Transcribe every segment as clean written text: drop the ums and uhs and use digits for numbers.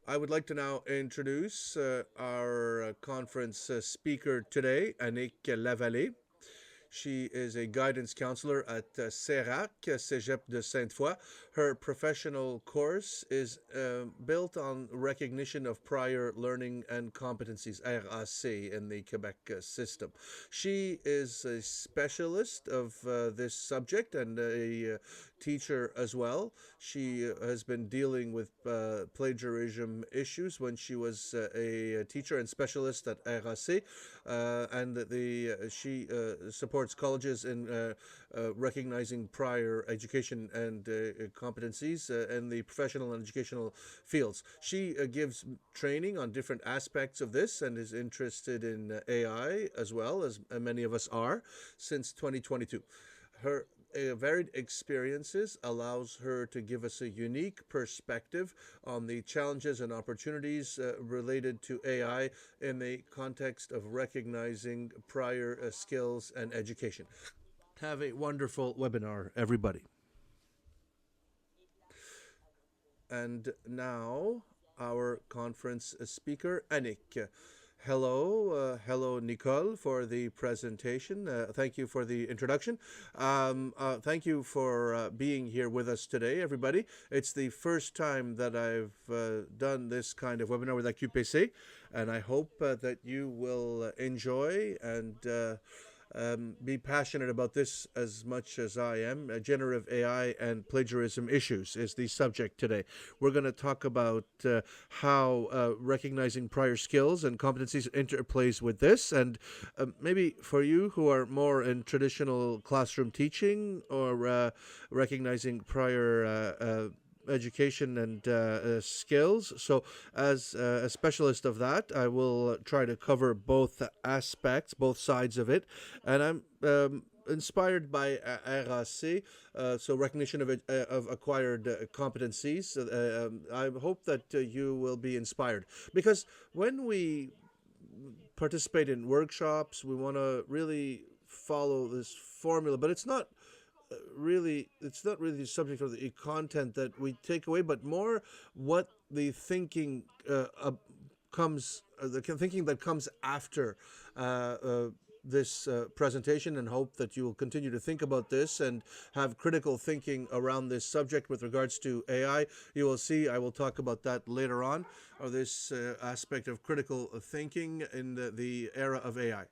I would like to now introduce our conference speaker today, Annick Lavallée. She is a guidance counselor at RAC, Cégep de Sainte-Foy. Her professional course is built on recognition of prior learning and competencies, RAC, in the Quebec system. She is a specialist of this subject and a teacher as well. She has been dealing with plagiarism issues when she was a teacher and specialist at RAC, and she supports colleges in recognizing prior education and competencies in the professional and educational fields. She gives training on different aspects of this and is interested in AI as well, as many of us are, since 2022. Her varied experiences allows her to give us a unique perspective on the challenges and opportunities related to AI in the context of recognizing prior skills and education. Have a wonderful webinar, everybody. And now, our conference speaker, Annick. Hello, Nicole, for the presentation. Thank you for the introduction. Thank you for being here with us today, everybody. It's the first time that I've done this kind of webinar with la QPC, and I hope that you will enjoy and be passionate about this as much as I am. Generative AI and plagiarism issues is the subject today. We're going to talk about how recognizing prior skills and competencies interplays with this, and maybe for you who are more in traditional classroom teaching or recognizing prior education and skills. So as a specialist of that, I will try to cover both aspects, both sides of it. And I'm inspired by RAC, so recognition of acquired competencies. I hope that you will be inspired, because when we participate in workshops, we want to really follow this formula, but it's not really the subject of the content that we take away, but more what the thinking comes the thinking that comes after this presentation, and hope that you will continue to think about this and have critical thinking around this subject with regards to AI. You will see I will talk about that later on, or this aspect of critical thinking in the era of AI.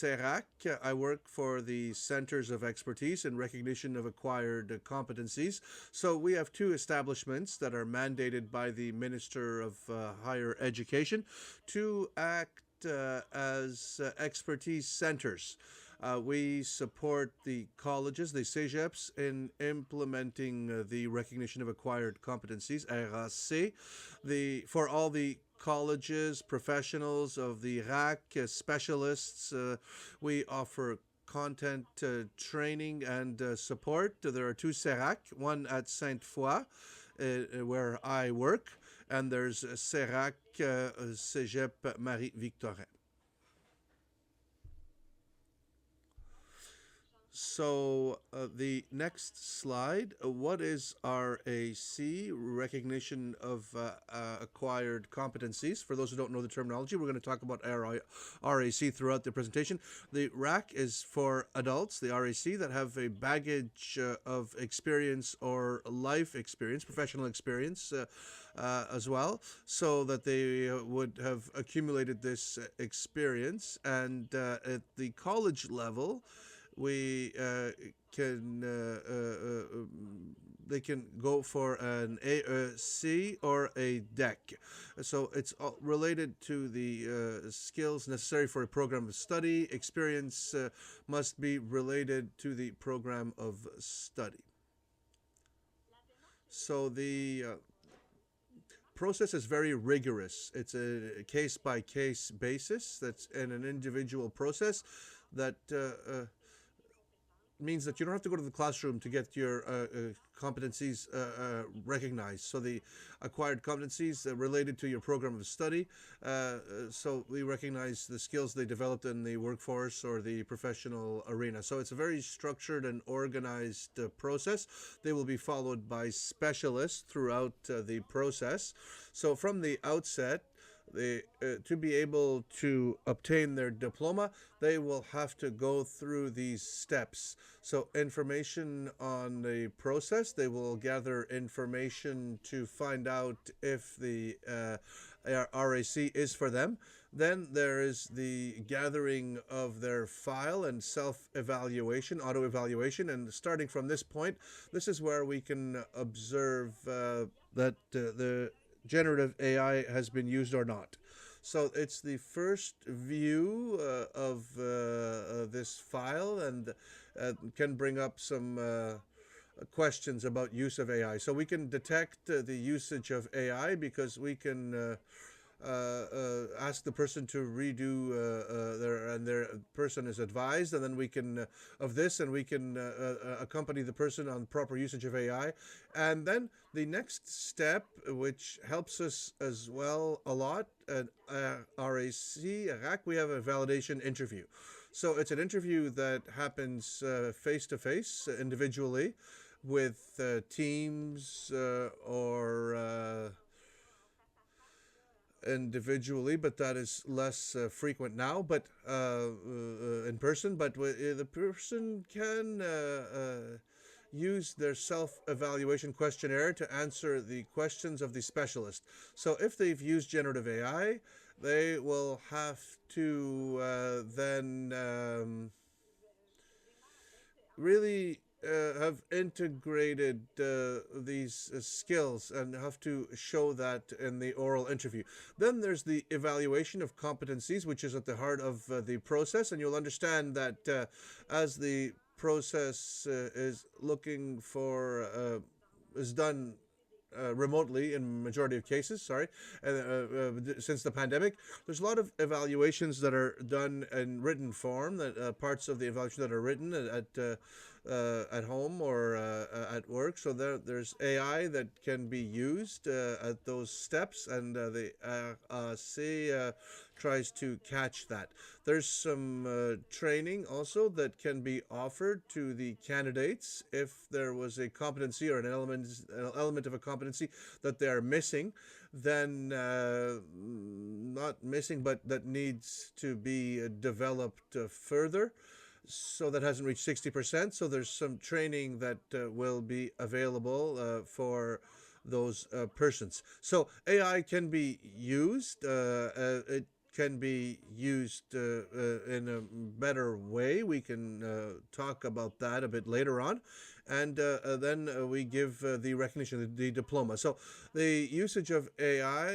RAC, I work for the Centers of Expertise in Recognition of Acquired Competencies. So we have two establishments that are mandated by the Minister of Higher Education to act as expertise centers. We support the colleges, the cégeps, in implementing the recognition of acquired competencies, RAC, for all the colleges, professionals of the RAC, specialists. We offer content training and support. There are two CERAC, one at Sainte-Foy, where I work, and there's CERAC, Cégep Marie-Victorin. So the next slide, what is RAC, recognition of acquired competencies? For those who don't know the terminology, we're going to talk about RAC throughout the presentation. The RAC is for adults, the RAC, that have a baggage of experience or life experience, professional experience as well, so that they would have accumulated this experience. And at the college level, we they can go for an AEC or a DEC. So it's related to the skills necessary for a program of study. Experience must be related to the program of study. So the process is very rigorous. It's a case-by-case basis. That's in an individual process that means that you don't have to go to the classroom to get your competencies recognized. So the acquired competencies related to your program of study. So we recognize the skills they developed in the workforce or the professional arena. So it's a very structured and organized process. They will be followed by specialists throughout the process. So from the outset, to be able to obtain their diploma, they will have to go through these steps. So information on the process, they will gather information to find out if the RAC is for them. Then there is the gathering of their file and self-evaluation, auto-evaluation. And starting from this point, this is where we can observe that the generative AI has been used or not. So it's the first view of this file, and can bring up some questions about use of AI. So we can detect the usage of AI because we can ask the person to redo their person is advised, and then we can of this, and we can accompany the person on proper usage of AI. And then the next step, which helps us as well a lot at RAC, we have a validation interview. So it's an interview that happens face to face, individually, with teams or individually, but that is less frequent now, but in person. But the person can use their self-evaluation questionnaire to answer the questions of the specialist. So if they've used generative AI, they will have to then really have integrated these skills and have to show that in the oral interview. Then there's the evaluation of competencies, which is at the heart of the process, and you'll understand that as the process is looking for is done remotely in majority of cases, since the pandemic, there's a lot of evaluations that are done in written form, that parts of the evaluation that are written at home or at work. So there's AI that can be used at those steps, and the RAC tries to catch that. There's some training also that can be offered to the candidates if there was a competency or an element of a competency that they are missing, then not missing, but that needs to be developed further. So that hasn't reached 60%. So there's some training that will be available for those persons. So AI can be used. It can be used in a better way. We can talk about that a bit later on. And then we give the recognition, the diploma. So the usage of AI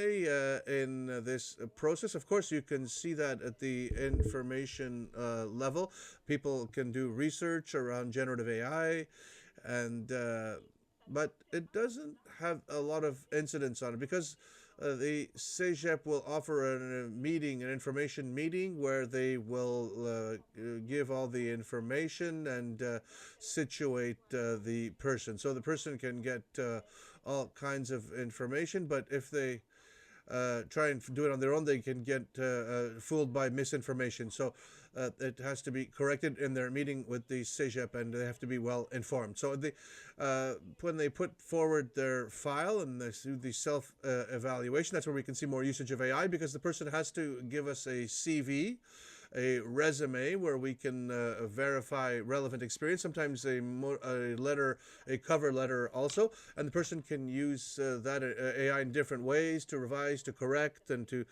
in this process, of course, you can see that at the information level. People can do research around generative AI, and but it doesn't have a lot of incidence on it because the CEGEP will offer an information meeting, where they will give all the information and situate the person. So the person can get all kinds of information, but if they try and do it on their own, they can get fooled by misinformation. So it has to be corrected in their meeting with the CEGEP, and they have to be well informed. So when they put forward their file and they do the self-evaluation, that's where we can see more usage of AI, because the person has to give us a CV, a resume, where we can verify relevant experience, sometimes a cover letter also, and the person can use that AI in different ways to revise, to correct, and to,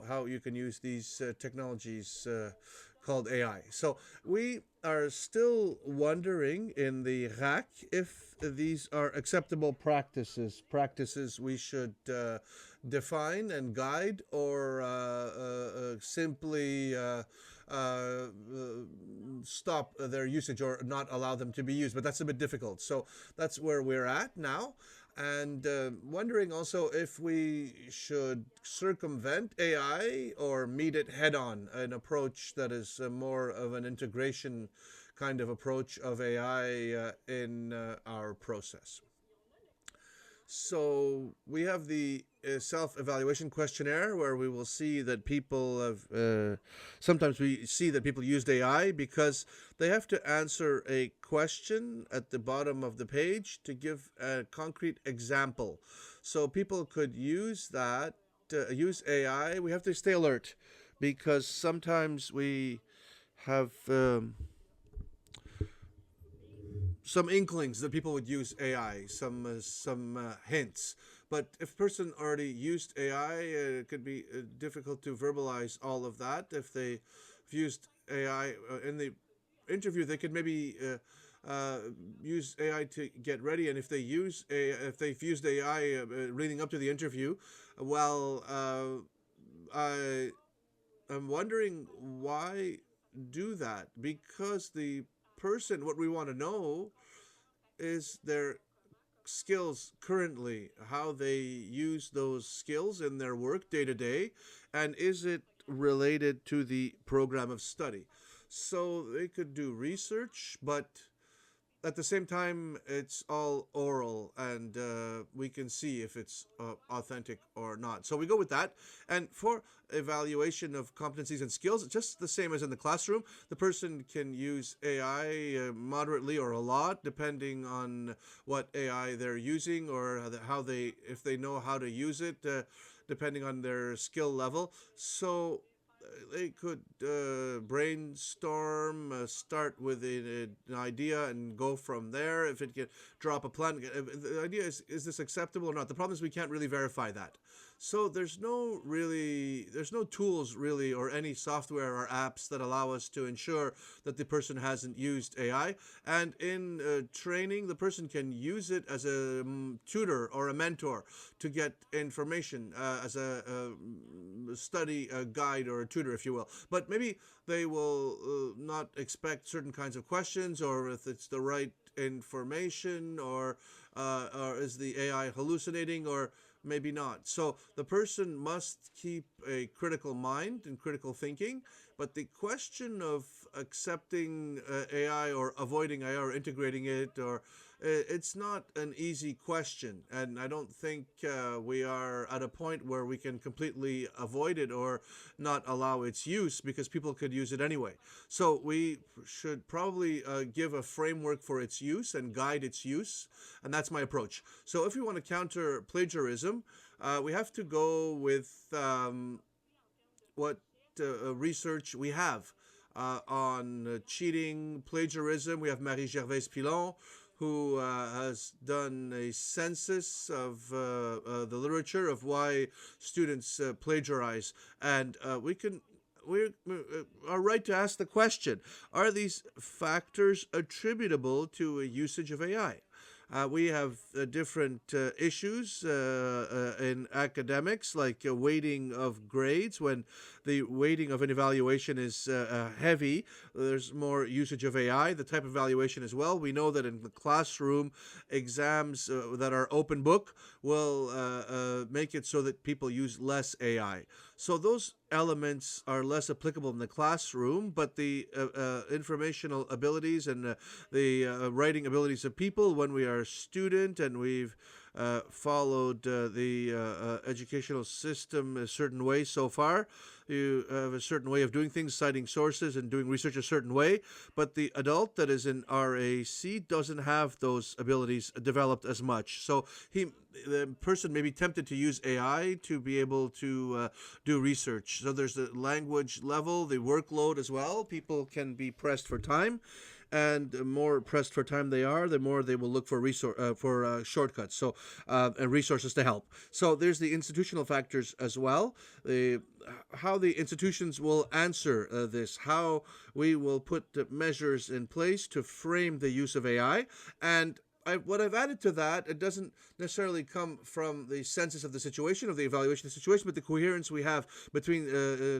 how you can use these technologies called AI. So we are still wondering in the RAC if these are acceptable practices we should define and guide, or simply stop their usage or not allow them to be used. But that's a bit difficult. So that's where we're at now. And wondering also if we should circumvent AI or meet it head on, an approach that is more of an integration kind of approach of AI in our process. So we have the self-evaluation questionnaire where we will see that people have sometimes we see that people used AI because they have to answer a question at the bottom of the page to give a concrete example. So people could use that, use AI. We have to stay alert because sometimes we have some inklings that people would use AI, some hints. But if a person already used AI, it could be difficult to verbalize all of that. If they've used AI in the interview, they could maybe use AI to get ready. And if if they've used AI leading up to the interview, well, I'm wondering why do that? Because the person, what we want to know is their skills currently, how they use those skills in their work day to day, and is it related to the program of study? So they could do research, but at the same time, it's all oral, and we can see if it's authentic or not. So we go with that. And for evaluation of competencies and skills, it's just the same as in the classroom. The person can use AI moderately or a lot, depending on what AI they're using or how if they know how to use it, depending on their skill level. So they could brainstorm, start with an idea and go from there. If it can drop a plan, the idea is this acceptable or not? The problem is we can't really verify that. So there's no tools really or any software or apps that allow us to ensure that the person hasn't used AI. And in training, the person can use it as a tutor or a mentor to get information as a study guide or a tutor, if you will. But maybe they will not expect certain kinds of questions, or if it's the right information, or is the AI hallucinating, or maybe not. So the person must keep a critical mind and critical thinking. But the question of accepting AI or avoiding AI or integrating it, or it's not an easy question. And I don't think we are at a point where we can completely avoid it or not allow its use, because people could use it anyway. So we should probably give a framework for its use and guide its use. And that's my approach. So if we want to counter plagiarism, we have to go with what research we have on cheating, plagiarism. We have Marie-Gervaise Pilon, who has done a census of the literature of why students plagiarize. And we are right to ask the question, are these factors attributable to a usage of AI? We have different issues in academics, like weighting of grades. When the weighting of an evaluation is heavy, there's more usage of AI, the type of evaluation as well. We know that in the classroom, exams that are open book will make it so that people use less AI. So those elements are less applicable in the classroom, but the informational abilities and the writing abilities of people, when we are a student and we've followed the educational system a certain way so far, you have a certain way of doing things, citing sources and doing research a certain way, but the adult that is in RAC doesn't have those abilities developed as much. So the person may be tempted to use AI to be able to do research. So there's the language level, the workload as well. People can be pressed for time, and the more pressed for time they are, the more they will look for shortcuts, so and resources to help. So there's the institutional factors as well. How the institutions will answer this, how we will put measures in place to frame the use of AI. And what I've added to that, it doesn't necessarily come from the census of the situation, of the evaluation of the situation, but the coherence we have between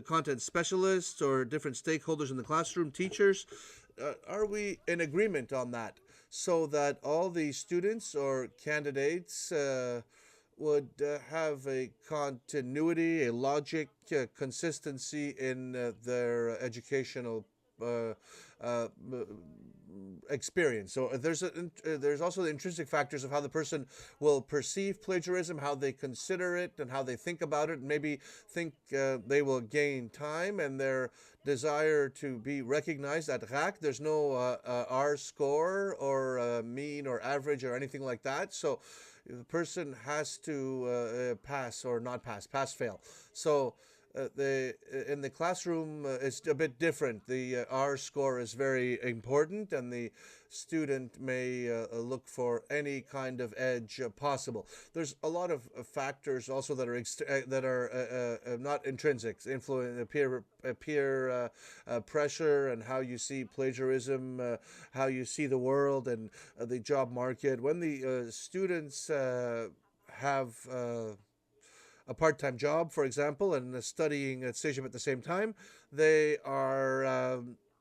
content specialists or different stakeholders in the classroom, teachers. Are we in agreement on that, so that all the students or candidates would have a continuity, a logic, consistency in their educational experience. So there's also the intrinsic factors of how the person will perceive plagiarism, how they consider it, and how they think about it. And maybe think they will gain time and their desire to be recognized at RAC. There's no R score or mean or average or anything like that. So the person has to pass or not pass, pass fail. So in the classroom it's a bit different. The R score is very important, and the student may look for any kind of edge possible. There's a lot of factors also that are not intrinsic, influence peer pressure, and how you see plagiarism, how you see the world and the job market. When the students have a part-time job, for example, and studying at CEGEP at the same time, they are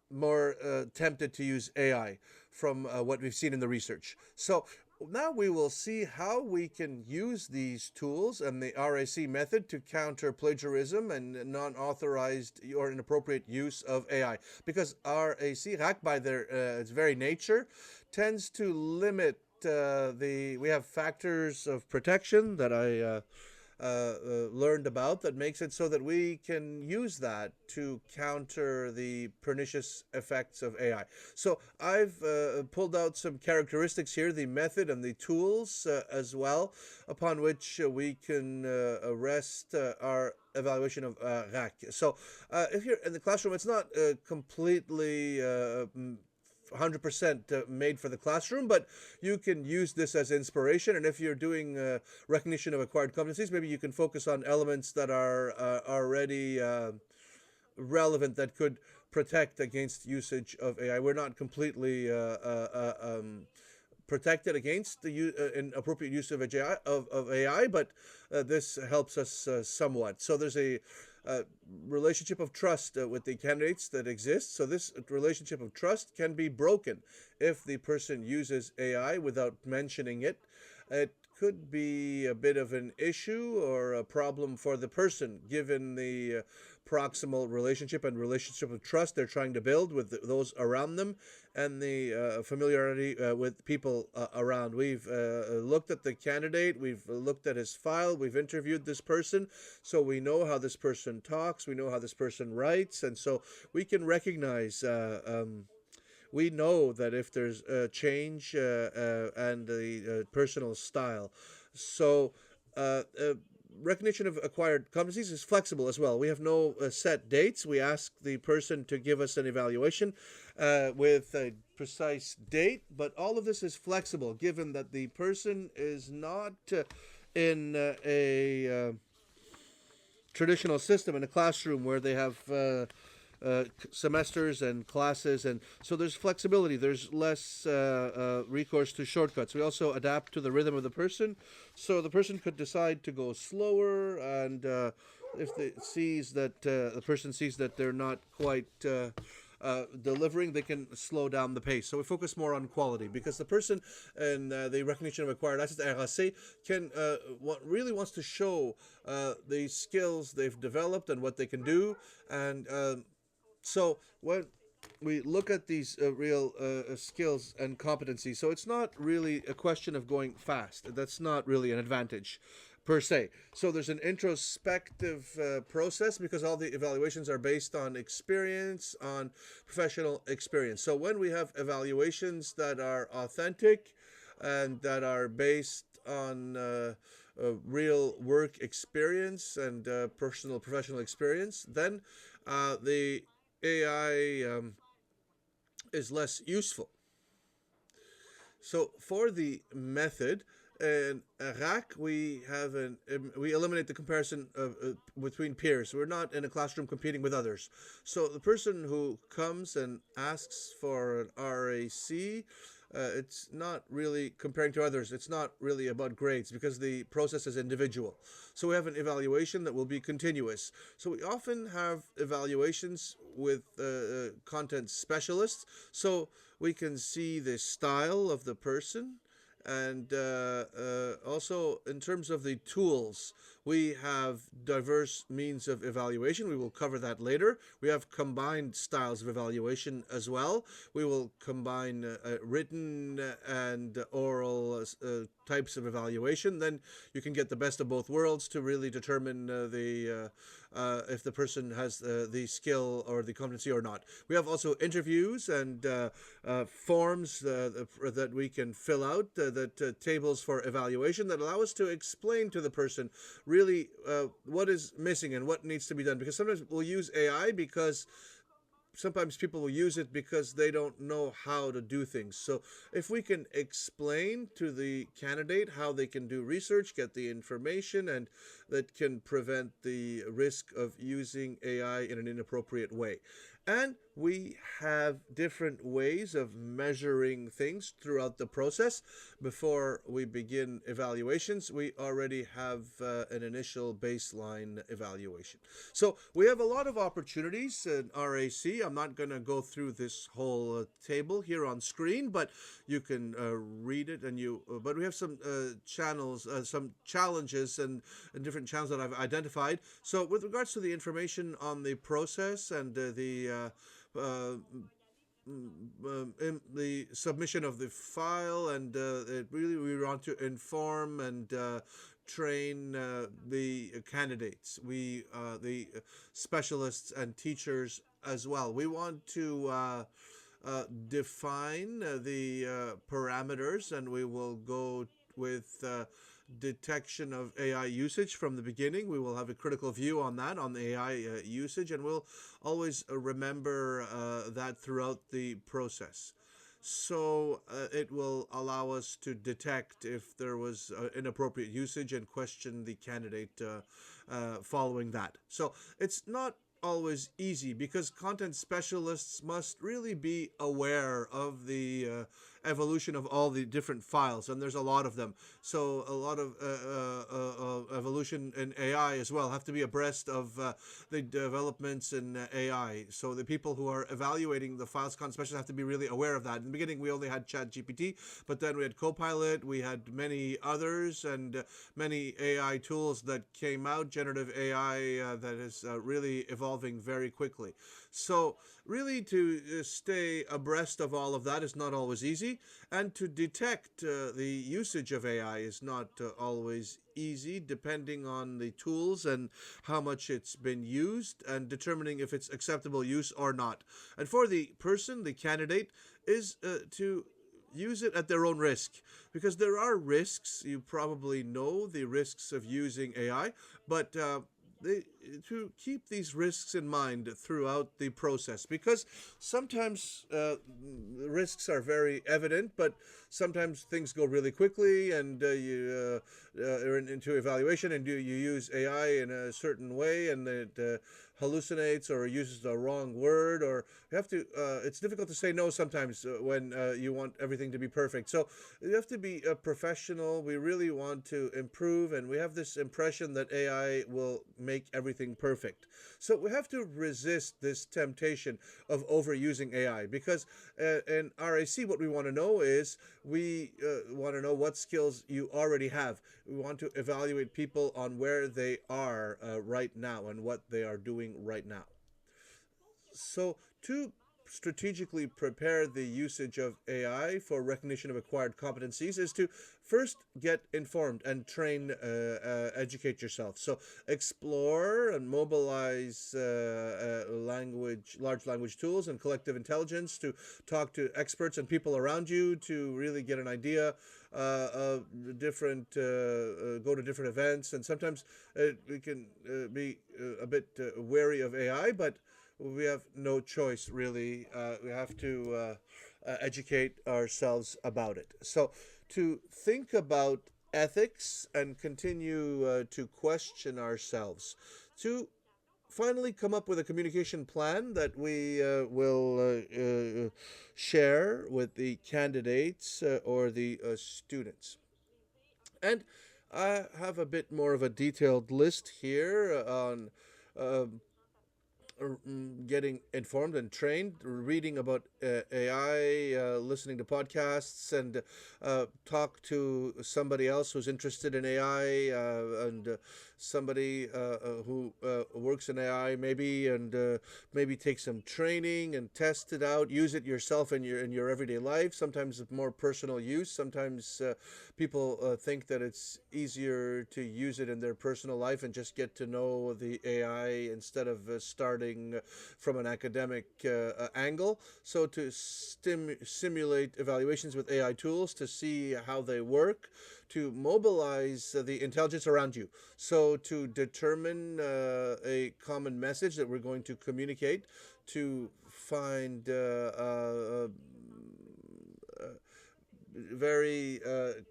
more tempted to use AI from what we've seen in the research. So now we will see how we can use these tools and the RAC method to counter plagiarism and non-authorized or inappropriate use of AI. Because RAC, by their its very nature, tends to limit we have factors of protection that I learned about that makes it so that we can use that to counter the pernicious effects of AI. So I've pulled out some characteristics here, the method and the tools as well, upon which we can rest our evaluation of RAC. So if you're in the classroom, it's not completely 100% made for the classroom, but you can use this as inspiration. And if you're doing recognition of acquired competencies, maybe you can focus on elements that are already relevant, that could protect against usage of AI. We're not completely protected against the inappropriate use of AI, but this helps us somewhat. So there's a relationship of trust with the candidates that exists. So this relationship of trust can be broken if the person uses AI without mentioning it. It could be a bit of an issue or a problem for the person, given the proximal relationship and relationship of trust they're trying to build with those around them, and the familiarity with people around. We've looked at the candidate, we've looked at his file, we've interviewed this person, so we know how this person talks, we know how this person writes, and so we can recognize we know that if there's a change and the personal style. So recognition of acquired competencies is flexible as well. We have no set dates. We ask the person to give us an evaluation with a precise date, but all of this is flexible given that the person is not in a traditional system in a classroom where they have semesters and classes, and so there's flexibility. There's less recourse to shortcuts. We also adapt to the rhythm of the person, so the person could decide to go slower, and if the person sees that they're not quite delivering, they can slow down the pace. So we focus more on quality, because the person in the recognition of acquired assets, RAC, can really wants to show the skills they've developed and what they can do. And so when we look at these real skills and competencies, so it's not really a question of going fast. That's not really an advantage per se. So there's an introspective process, because all the evaluations are based on experience, on professional experience. So when we have evaluations that are authentic and that are based on real work experience and professional experience, then the AI is less useful. So for the method, in RAC, we eliminate the comparison between peers. We're not in a classroom competing with others. So the person who comes and asks for an RAC, it's not really comparing to others. It's not really about grades, because the process is individual. So we have an evaluation that will be continuous. So we often have evaluations with content specialists, so we can see the style of the person. And also in terms of the tools, We have diverse means of evaluation. We will cover that later. We have combined styles of evaluation as well. We will combine written and oral types of evaluation. Then you can get the best of both worlds to really determine if the person has the skill or the competency or not. We have also interviews and forms that we can fill out, tables for evaluation that allow us to explain to the person really what is missing and what needs to be done. Because sometimes we'll use AI because sometimes people will use it because they don't know how to do things. So if we can explain to the candidate how they can do research, get the information, and that can prevent the risk of using AI in an inappropriate way. And we have different ways of measuring things throughout the process. Before we begin evaluations, we already have an initial baseline evaluation. So we have a lot of opportunities in RAC. I'm not going to go through this whole table here on screen, but you can read it. But we have some channels, some challenges and different channels that I've identified. So with regards to the information on the process and in the submission of the file, and we want to inform and train the candidates, the specialists and teachers as well. We want to define the parameters, and we will go with detection of AI usage from the beginning. We will have a critical view on that, on the AI usage, and we'll always remember that throughout the process. So it will allow us to detect if there was inappropriate usage and question the candidate following that. So it's not always easy because content specialists must really be aware of the evolution of all the different files, and there's a lot of them. So a lot of evolution in AI as well have to be abreast of the developments in AI. So the people who are evaluating the files, content specialists, have to be really aware of that. In the beginning, we only had ChatGPT, but then we had Copilot, we had many others, and many AI tools that came out, generative AI that is really evolving very quickly. So really to stay abreast of all of that is not always easy, and to detect the usage of AI is not always easy, depending on the tools and how much it's been used, and determining if it's acceptable use or not. And for the person, the candidate, is to use it at their own risk, because there are risks. You probably know the risks of using AI, but to keep these risks in mind throughout the process, because sometimes risks are very evident, but sometimes things go really quickly, and you are into evaluation, and you use AI in a certain way, and it hallucinates or uses the wrong word, or you have to it's difficult to say no sometimes when you want everything to be perfect. So you have to be a professional. We really want to improve, and we have this impression that AI will make everything perfect. So we have to resist this temptation of overusing AI, because in RAC, what we want to know is we want to know what skills you already have. We want to evaluate people on where they are right now and what they are doing right now. So to strategically prepare the usage of AI for recognition of acquired competencies is to first get informed and train, educate yourself. So explore and mobilize large language tools and collective intelligence to talk to experts and people around you to really get an idea of different, go to different events. And sometimes we can be a bit wary of AI, but we have no choice, really. We have to educate ourselves about it. So to think about ethics and continue to question ourselves, to finally come up with a communication plan that we will share with the candidates or the students. And I have a bit more of a detailed list here on getting informed and trained, reading about AI, listening to podcasts, and talk to somebody else who's interested in AI, and somebody who works in AI maybe, and maybe take some training and test it out, use it yourself in your everyday life. Sometimes it's more personal use. Sometimes people think that it's easier to use it in their personal life and just get to know the AI instead of starting from an academic angle. So to simulate evaluations with AI tools to see how they work, to mobilize the intelligence around you. So to determine a common message that we're going to communicate, to find very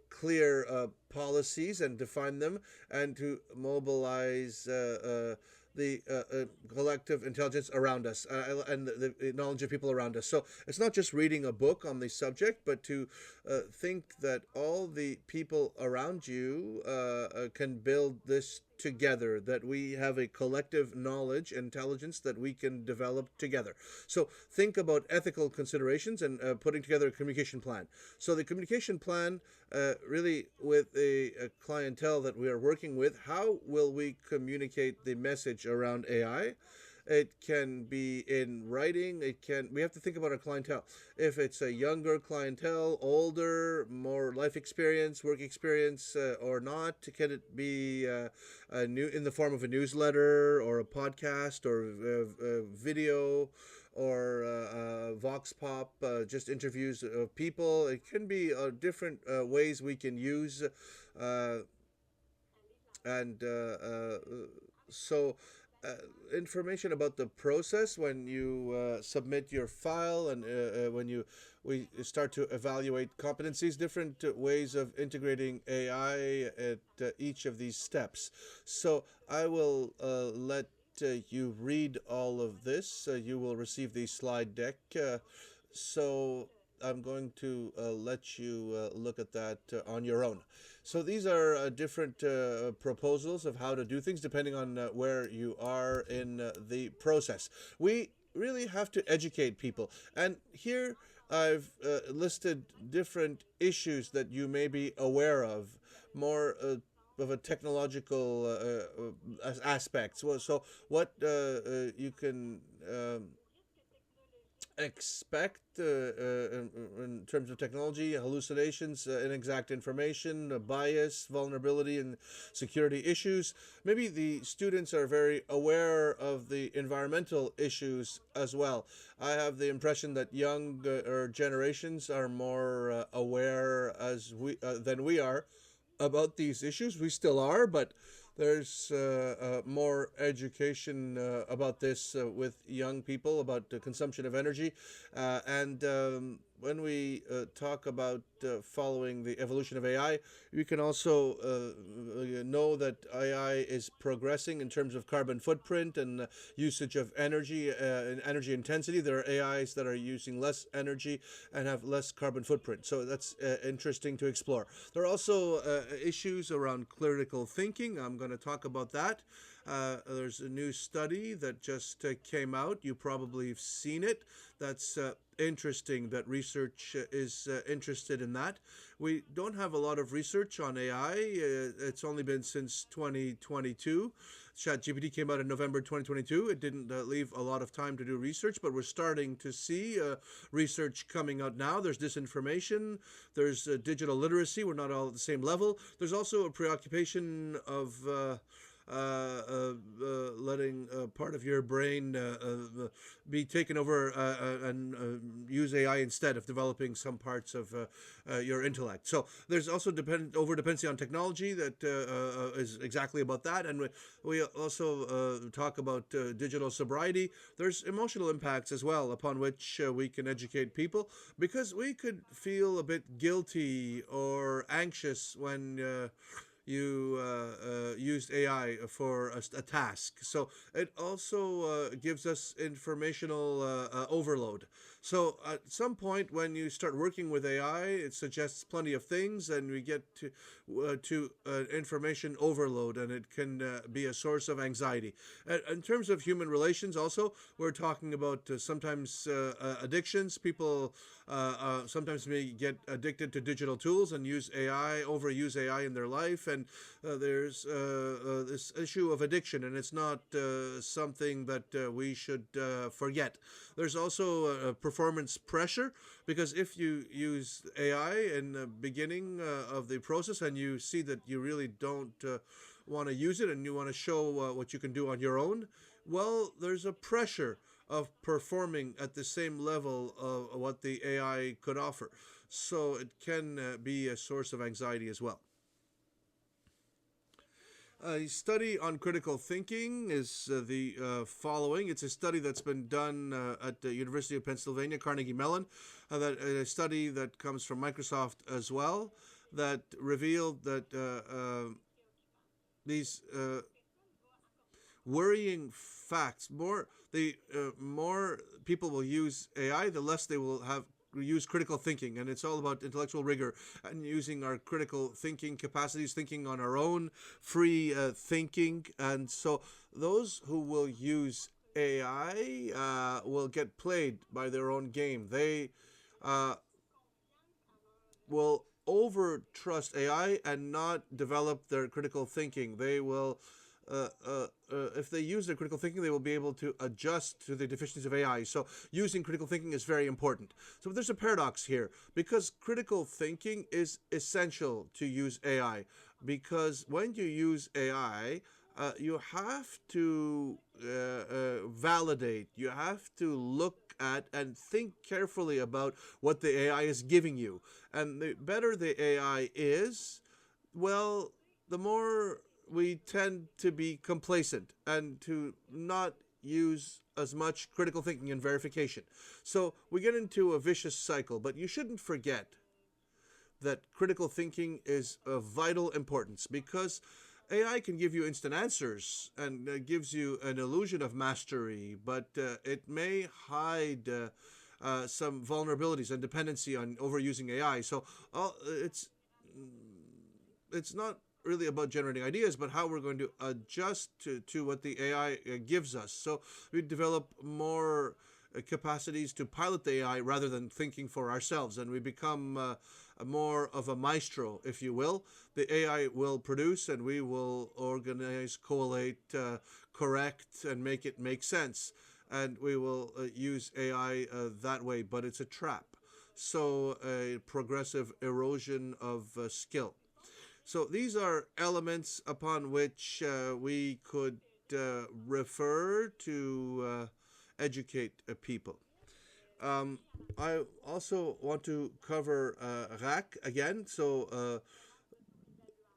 clear policies and define them, and to mobilize the collective intelligence around us, and the knowledge of people around us. So it's not just reading a book on the subject, but to think that all the people around you can build this together, that we have a collective knowledge, intelligence that we can develop together. So think about ethical considerations and putting together a communication plan. So the communication plan, really with a clientele that we are working with, how will we communicate the message around AI? It can be in writing. We have to think about our clientele. If it's a younger clientele, older, more life experience, work experience, or not, can it be a new in the form of a newsletter or a podcast or video or vox pop, just interviews of people? It can be different ways we can use, and so uh, information about the process when you submit your file, and when we start to evaluate competencies, different ways of integrating AI at each of these steps. So I will let you read all of this. You will receive the slide deck. So I'm going to let you look at that on your own. So these are different proposals of how to do things depending on where you are in the process. We really have to educate people. And here I've listed different issues that you may be aware of, more of a technological aspects. Well, so what you can expect in terms of technology: hallucinations, inexact information, bias, vulnerability, and security issues. Maybe the students are very aware of the environmental issues as well. I have the impression that younger generations are more aware as we than we are about these issues. We still are, but there's more education about this with young people, about the consumption of energy. And when we talk about following the evolution of AI, you can also know that AI is progressing in terms of carbon footprint and usage of energy and energy intensity. There are AIs that are using less energy and have less carbon footprint. So that's interesting to explore. There are also issues around critical thinking. I'm going to talk about that. There's a new study that just came out. You probably have seen it. That's interesting that research is interested in that. We don't have a lot of research on AI. It's only been since 2022. ChatGPT came out in November 2022. It didn't leave a lot of time to do research, but we're starting to see research coming out now. There's disinformation. There's digital literacy. We're not all at the same level. There's also a preoccupation of letting part of your brain be taken over and use AI instead of developing some parts of your intellect. So there's also over dependency on technology that is exactly about that. And we also talk about digital sobriety. There's emotional impacts as well upon which we can educate people, because we could feel a bit guilty or anxious when you used AI for a task. So it also gives us informational overload. So at some point, when you start working with AI, it suggests plenty of things, and we get to information overload, and it can be a source of anxiety. In terms of human relations, also, we're talking about sometimes addictions. People sometimes may get addicted to digital tools and use AI, overuse AI in their life, and there's this issue of addiction, and it's not something that we should forget. There's also performance pressure, because if you use AI in the beginning of the process and you see that you really don't want to use it and you want to show what you can do on your own, well, there's a pressure of performing at the same level of what the AI could offer. So it can be a source of anxiety as well. A study on critical thinking is the following. It's a study that's been done at the University of Pennsylvania, Carnegie Mellon, a study that comes from Microsoft as well, that revealed that these worrying facts, more people will use AI, the less they will have use critical thinking, and it's all about intellectual rigor and using our critical thinking capacities, thinking on our own, free thinking. And so those who will use AI will get played by their own game. They will over trust AI and not develop their critical thinking. They will if they use their critical thinking, they will be able to adjust to the deficiencies of AI. So using critical thinking is very important. So there's a paradox here, because critical thinking is essential to use AI. Because when you use AI, you have to validate, you have to look at and think carefully about what the AI is giving you. And the better the AI is, well, the more we tend to be complacent and to not use as much critical thinking and verification. So we get into a vicious cycle, but you shouldn't forget that critical thinking is of vital importance, because AI can give you instant answers and gives you an illusion of mastery, but it may hide some vulnerabilities and dependency on overusing AI. So it's not really about generating ideas, but how we're going to adjust to what the AI gives us. So we develop more capacities to pilot the AI rather than thinking for ourselves, and we become more of a maestro, if you will. The AI will produce, and we will organize, collate, correct, and make it make sense. And we will use AI that way, but it's a trap. So a progressive erosion of skill. So these are elements upon which we could refer to educate people. I also want to cover RAC again. So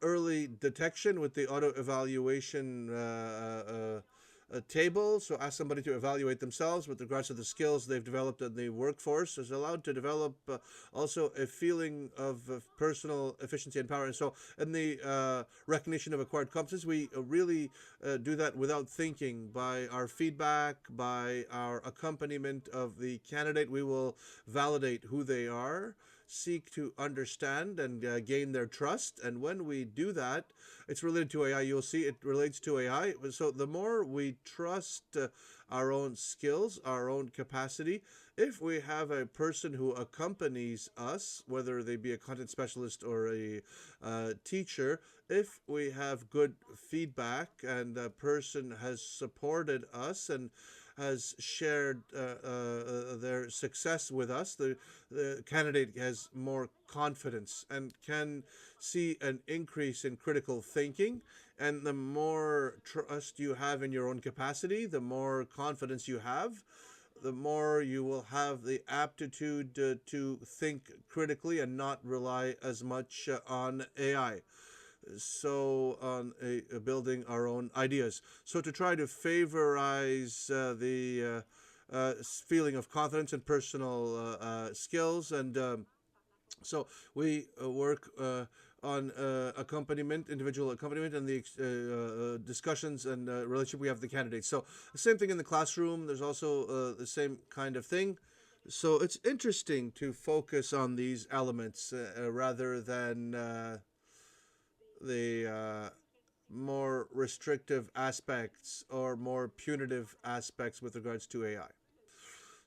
early detection with the auto evaluation table. So ask somebody to evaluate themselves with regards to the skills they've developed in the workforce. Is allowed to develop also a feeling of personal efficiency and power. And so in the recognition of acquired competencies, we really do that without thinking. By our feedback, by our accompaniment of the candidate, we will validate who they are, seek to understand and gain their trust. And when we do that, it's related to AI. You'll see it relates to AI. So the more we trust our own skills, our own capacity, if we have a person who accompanies us, whether they be a content specialist or a teacher, if we have good feedback and the person has supported us and has shared their success with us, the candidate has more confidence and can see an increase in critical thinking. And the more trust you have in your own capacity, the more confidence you have, the more you will have the aptitude to think critically and not rely as much on AI. So on building our own ideas. So to try to favorize the feeling of confidence and personal skills, and so we work on accompaniment, individual accompaniment, and the discussions and relationship we have with the candidates. So the same thing in the classroom. There's also the same kind of thing. So it's interesting to focus on these elements rather than the more restrictive aspects or more punitive aspects with regards to AI.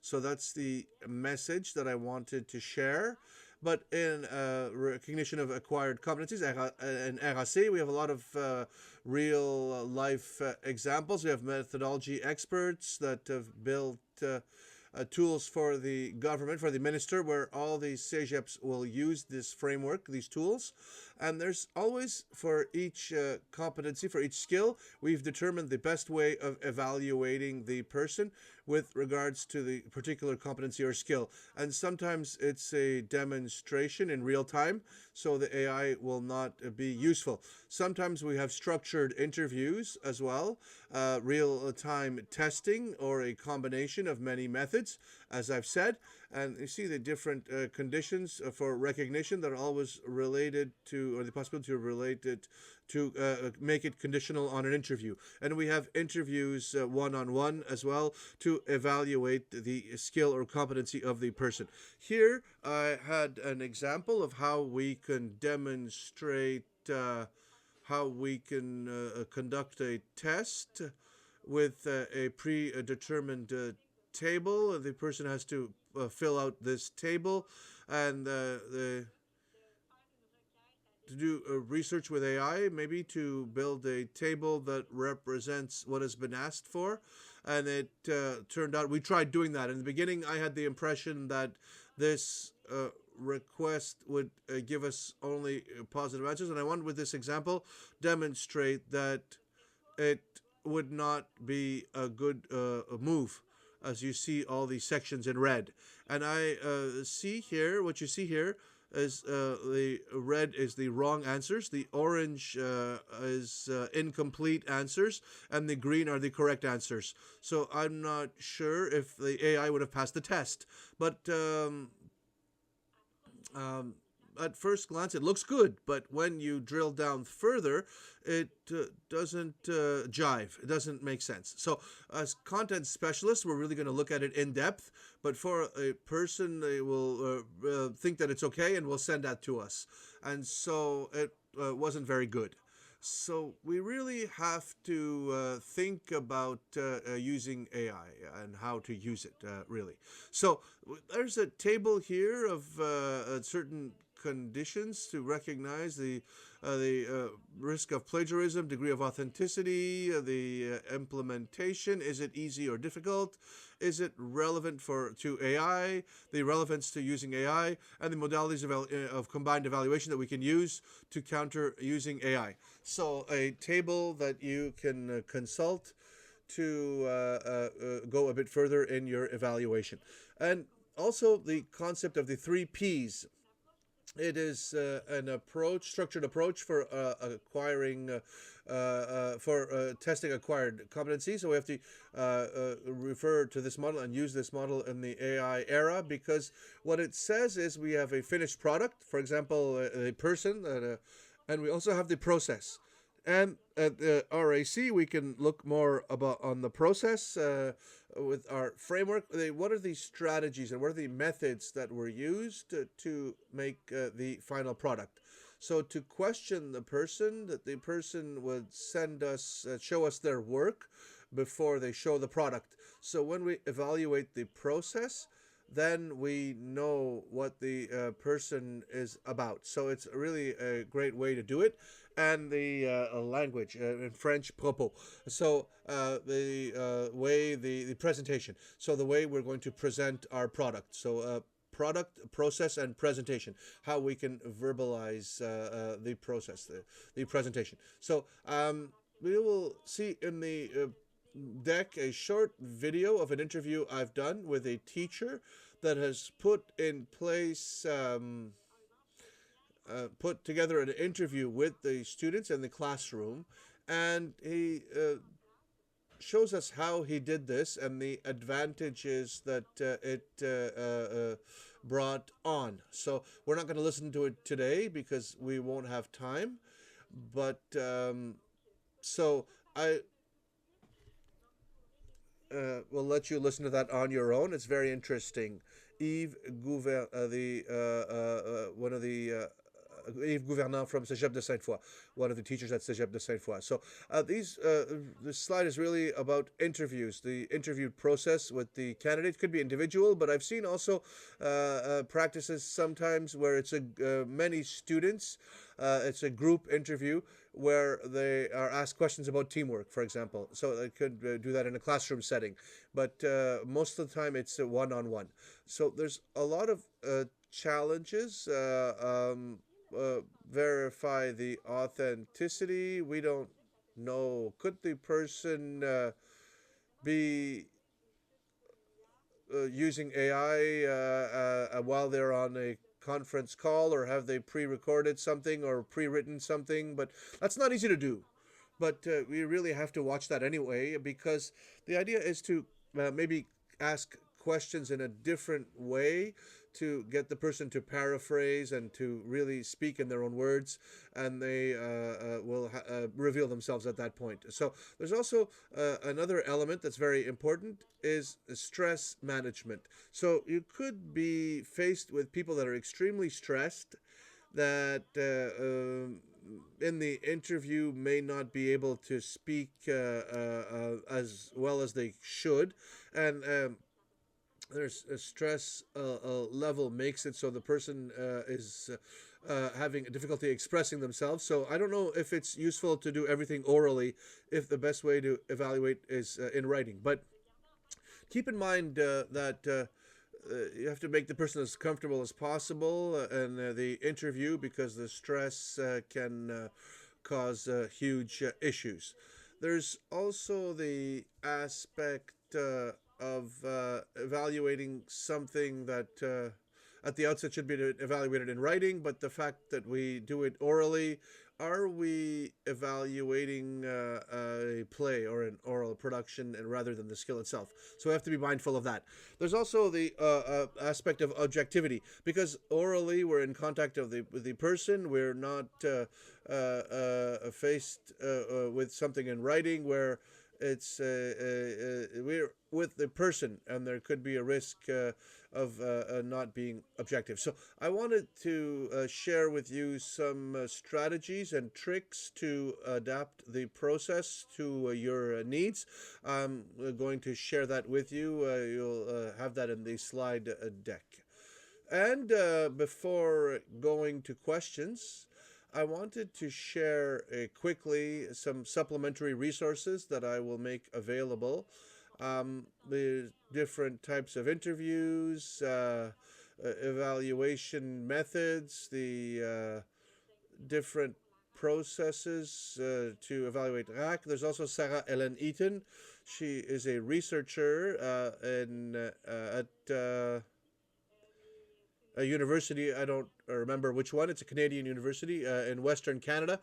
So that's the message that I wanted to share. But in recognition of acquired competencies, in RAC, we have a lot of real life examples. We have methodology experts that have built tools for the government, for the minister, where all these CEGEPs will use this framework, these tools. And there's always, for each competency, for each skill, we've determined the best way of evaluating the person with regards to the particular competency or skill. And sometimes it's a demonstration in real time, so the AI will not be useful. Sometimes we have structured interviews as well, real time testing, or a combination of many methods, as I've said. And you see the different conditions for recognition that are always related to, or the possibility to relate it to make it conditional on an interview. And we have interviews one-on-one as well to evaluate the skill or competency of the person. Here I had an example of how we can demonstrate how we can conduct a test with a predetermined table. The person has to fill out this table, and to do research with AI, maybe to build a table that represents what has been asked for. And it turned out, we tried doing that. In the beginning, I had the impression that this request would give us only positive answers. And I wanted, with this example, demonstrate that it would not be a good move, as you see all these sections in red. And I see here, what you see here is the red is the wrong answers, the orange is incomplete answers, and the green are the correct answers. So I'm not sure if the AI would have passed the test, but at first glance it looks good, but when you drill down further, it doesn't jive. It doesn't make sense. So as content specialists, we're really going to look at it in depth, but for a person, they will think that it's okay and will send that to us. And so it wasn't very good. So we really have to think about using AI and how to use it, really. So there's a table here of certain conditions to recognize the risk of plagiarism, degree of authenticity, the implementation. Is it easy or difficult? Is it relevant to AI? The relevance to using AI, and the modalities of combined evaluation that we can use to counter using AI. So a table that you can consult to go a bit further in your evaluation. And also the concept of the 3 Ps. It is an approach, structured approach for acquiring, for testing acquired competencies. So we have to refer to this model and use this model in the AI era, because what it says is we have a finished product, for example, a person, and we also have the process. And at the RAC, we can look more about on the process with our framework. What are the strategies and what are the methods that were used to make the final product? So to question the person, that the person would send us, show us their work before they show the product. So when we evaluate the process, then we know what the person is about. So it's really a great way to do it. And the language in French, propos. So the way, the presentation. So the way we're going to present our product. So product, process, and presentation. How we can verbalize the process, the presentation. So we will see in the deck a short video of an interview I've done with a teacher that has put in place put together an interview with the students in the classroom, and he shows us how he did this and the advantages that it brought on. So we're not going to listen to it today because we won't have time, but so I will let you listen to that on your own. It's very interesting Yves Gouver, the one of the Yves Gouvernant from Cégep de Sainte-Foy, one of the teachers at Cégep de Sainte-Foy. So this slide is really about interviews, the interview process with the candidate. Could be individual, but I've seen also practices sometimes where it's many students. It's a group interview where they are asked questions about teamwork, for example. So they could do that in a classroom setting, but most of the time it's a one-on-one. So there's a lot of challenges. Verify the authenticity. We don't know. Could the person be using AI while they're on a conference call, or have they pre-recorded something or pre-written something? But that's not easy to do. But we really have to watch that anyway, because the idea is to maybe ask questions in a different way to get the person to paraphrase and to really speak in their own words, and they will reveal themselves at that point. So there's also another element that's very important is stress management. So you could be faced with people that are extremely stressed, that in the interview may not be able to speak as well as they should, and there's a stress level makes it so the person is having difficulty expressing themselves. So I don't know if it's useful to do everything orally, if the best way to evaluate is in writing. But keep in mind that you have to make the person as comfortable as possible in the interview, because the stress can cause huge issues. There's also the aspect of evaluating something that at the outset should be evaluated in writing, but the fact that we do it orally, are we evaluating a play or an oral production and rather than the skill itself? So we have to be mindful of that. There's also the aspect of objectivity, because orally we're in contact with the person. We're not faced with something in writing where it's we're with the person, and there could be a risk of not being objective. So I wanted to share with you some strategies and tricks to adapt the process to your needs. I'm going to share that with you. You'll have that in the slide deck. And before going to questions, I wanted to share quickly some supplementary resources that I will make available. The different types of interviews, evaluation methods, the different processes to evaluate RAC. There's also Sarah Ellen Eaton. She is a researcher at a university. I don't remember which one. It's a Canadian university in Western Canada.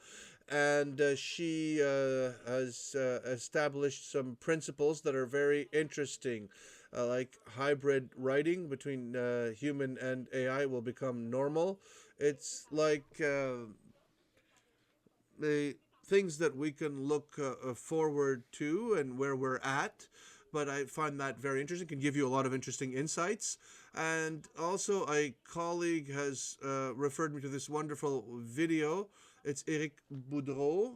And she has established some principles that are very interesting, like hybrid writing between human and AI will become normal. It's like the things that we can look forward to and where we're at. But I find that very interesting, can give you a lot of interesting insights. And also a colleague has referred me to this wonderful video. It's Eric Boudreau.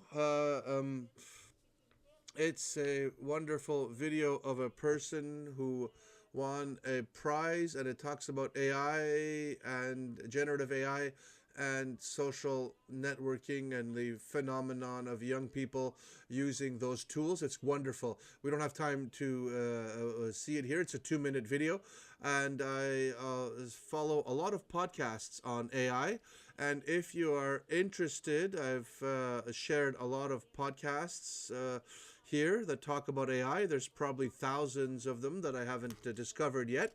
It's a wonderful video of a person who won a prize, and it talks about AI and generative AI and social networking and the phenomenon of young people using those tools. It's wonderful. We don't have time to see it here. It's a 2-minute video, and I follow a lot of podcasts on AI. And if you are interested, I've shared a lot of podcasts here that talk about AI. There's probably thousands of them that I haven't discovered yet.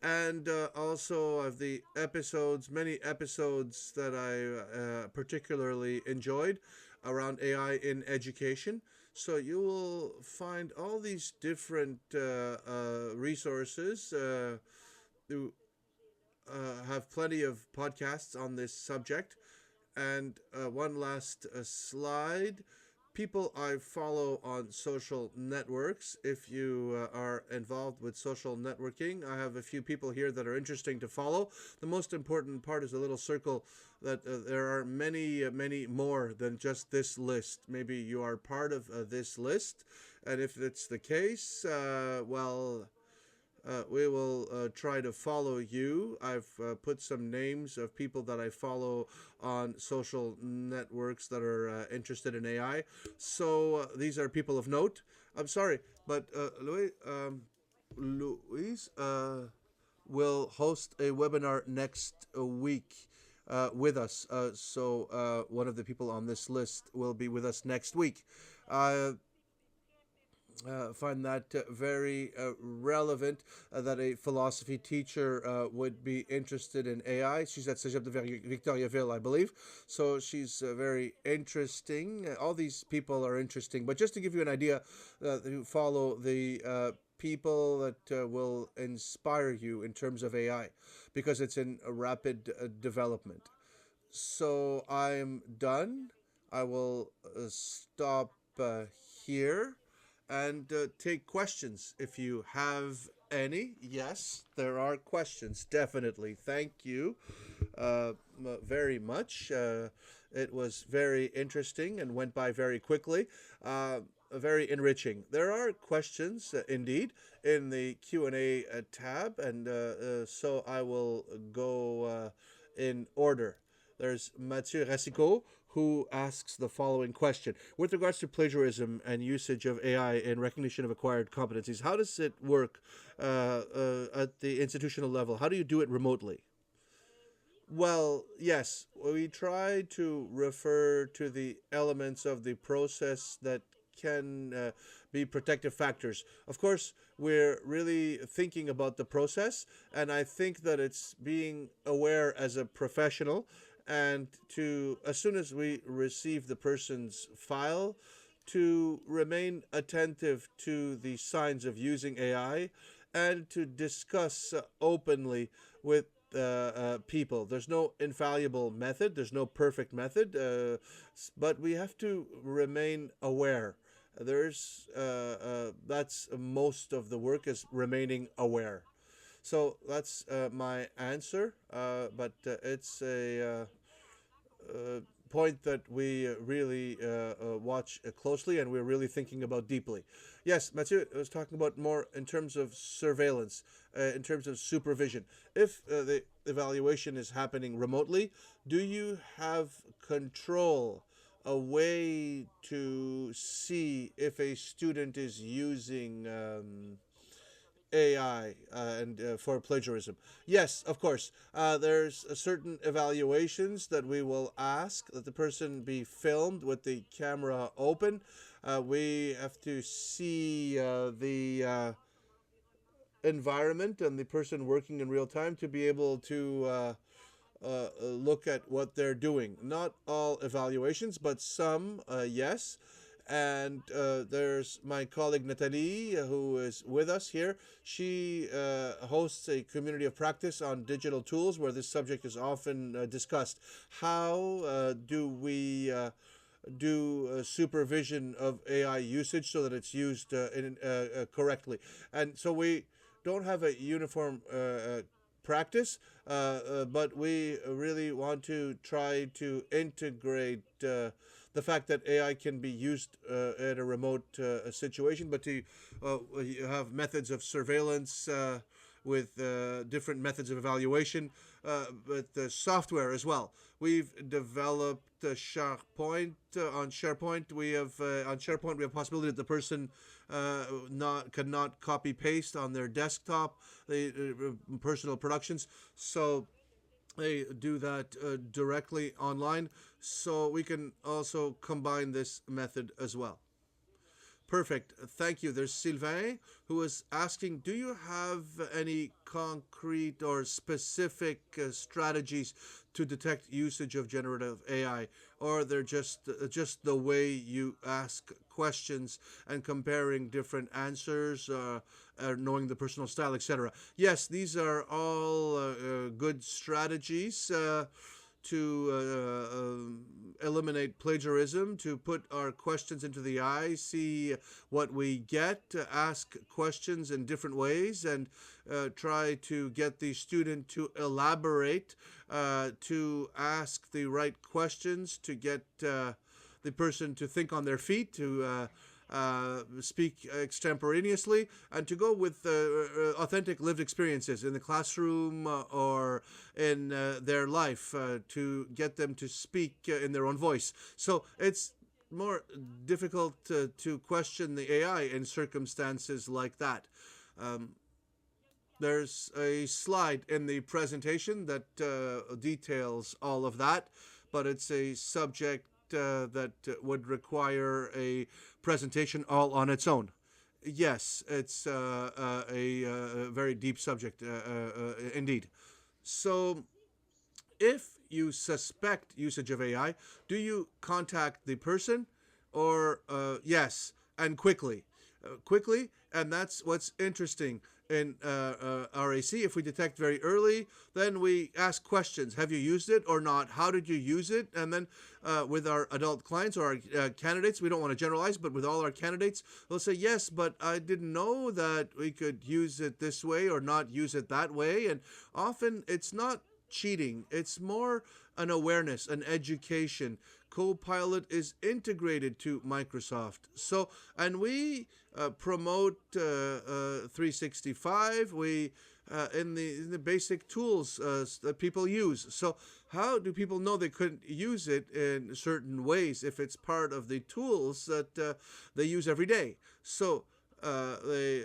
And also of the episodes, many episodes that I particularly enjoyed around AI in education. So you will find all these different resources. You have plenty of podcasts on this subject. And one last slide. people I follow on social networks. If you are involved with social networking, I have a few people here that are interesting to follow. The most important part is a little circle that there are many, many more than just this list. Maybe you are part of this list, and if it's the case, we will try to follow you. I've put some names of people that I follow on social networks that are interested in AI. So these are people of note. I'm sorry, but Louise will host a webinar next week with us. So one of the people on this list will be with us next week. Find that very relevant that a philosophy teacher would be interested in AI. She's at Cégep de Victoriaville, I believe. So she's very interesting. All these people are interesting. But just to give you an idea, you follow the people that will inspire you in terms of AI because it's in a rapid development. So I'm done. I will stop here and take questions if you have any. Yes, there are questions, definitely. Thank you very much. It was very interesting and went by very quickly. Very enriching. There are questions, indeed, in the Q&A tab, and so I will go in order. There's Mathieu Rassico, who asks the following question. With regards to plagiarism and usage of AI in recognition of acquired competencies, how does it work at the institutional level? How do you do it remotely? Well, yes, we try to refer to the elements of the process that can be protective factors. Of course, we're really thinking about the process, and I think that it's being aware as a professional and to, as soon as we receive the person's file, to remain attentive to the signs of using AI and to discuss openly with people. There's no infallible method, there's no perfect method, but we have to remain aware. There's that's most of the work is remaining aware. So that's my answer, but it's a point that we really watch closely and we're really thinking about deeply. Yes, Mathieu was talking about more in terms of surveillance, in terms of supervision. If the evaluation is happening remotely, do you have control, a way to see if a student is using AI and for plagiarism? Yes, of course. There's certain evaluations that we will ask that the person be filmed with the camera open. We have to see the environment and the person working in real time to be able to look at what they're doing. Not all evaluations, but some, yes. And there's my colleague Nathalie, who is with us here. She hosts a community of practice on digital tools where this subject is often discussed. How do we do supervision of AI usage so that it's used correctly? And so we don't have a uniform practice, but we really want to try to integrate the fact that AI can be used in a remote situation, but to have methods of surveillance with different methods of evaluation, but the software as well. We've developed SharePoint. On SharePoint, we have possibility that the person cannot copy paste on their desktop, the personal productions. So they do that directly online. So we can also combine this method as well. Perfect. Thank you. There's Sylvain who is asking, do you have any concrete or specific strategies to detect usage of generative AI, or they're just the way you ask questions and comparing different answers, knowing the personal style, etc.? Yes, these are all good strategies to eliminate plagiarism, to put our questions into the eye, see what we get, ask questions in different ways, and try to get the student to elaborate, to ask the right questions, to get the person to think on their feet, to speak extemporaneously, and to go with authentic lived experiences in the classroom or in their life, to get them to speak in their own voice. So it's more difficult to question the AI in circumstances like that. There's a slide in the presentation that details all of that, but it's a subject that would require a presentation all on its own. Yes, it's a very deep subject indeed. So if you suspect usage of AI, do you contact the person? Or yes, and quickly. Quickly, and that's what's interesting in RAC. If we detect very early, then we ask questions. Have you used it or not? How did you use it? And then with our adult clients or our candidates, we don't want to generalize, but with all our candidates, they'll say, yes, but I didn't know that we could use it this way or not use it that way. And often it's not cheating. It's more an awareness, an education. Copilot is integrated to Microsoft. So, and we promote 365. We in the basic tools that people use. So how do people know they couldn't use it in certain ways if it's part of the tools that they use every day? So they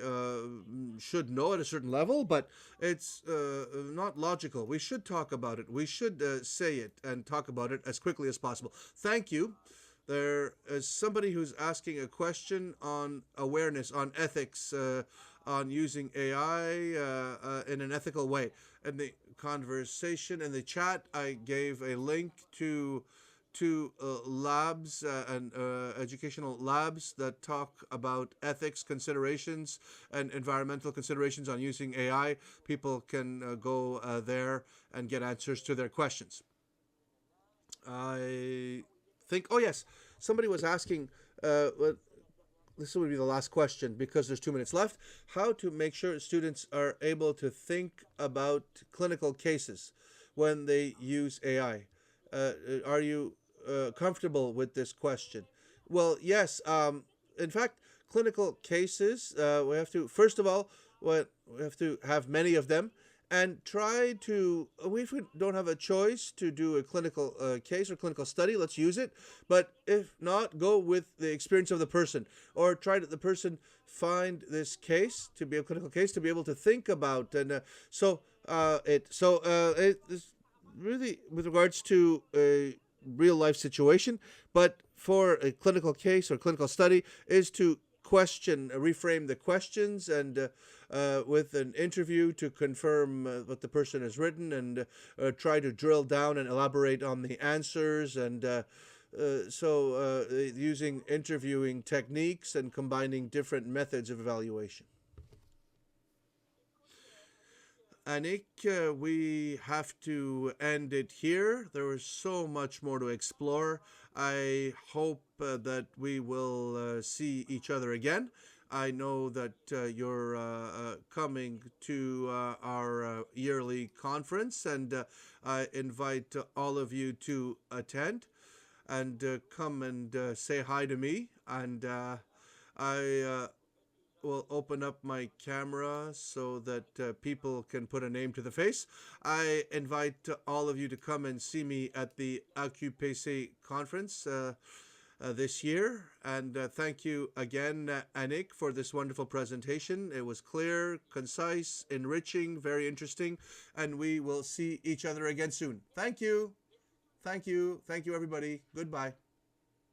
should know at a certain level, but it's not logical. We should talk about it. We should say it and talk about it as quickly as possible. Thank you. There is somebody who's asking a question on awareness, on ethics, on using AI in an ethical way. In the conversation, in the chat, I gave a link to labs and educational labs that talk about ethics considerations and environmental considerations on using AI. People can go there and get answers to their questions. I think, oh yes, somebody was asking, this would be the last question because there's 2 minutes left, how to make sure students are able to think about clinical cases when they use AI. Are you comfortable with this question? Well, yes. In fact, clinical cases, we have to, first of all, we have to have many of them and try to, if we don't have a choice to do a clinical case or clinical study, let's use it. But if not, go with the experience of the person, or try to the person find this case to be a clinical case to be able to think about. And it's really with regards to a real life situation, but for a clinical case or clinical study is to question, reframe the questions, and with an interview to confirm what the person has written, and try to drill down and elaborate on the answers, and using interviewing techniques and combining different methods of evaluation. Anik, we have to end it here. There is so much more to explore. I hope that we will see each other again. I know that you're coming to our yearly conference, and I invite all of you to attend and come and say hi to me. And I will open up my camera so that people can put a name to the face. I invite all of you to come and see me at the AQPC conference this year. And thank you again, Anik, for this wonderful presentation. It was clear, concise, enriching, very interesting, and we will see each other again soon. Thank you. Thank you. Thank you, everybody. Goodbye.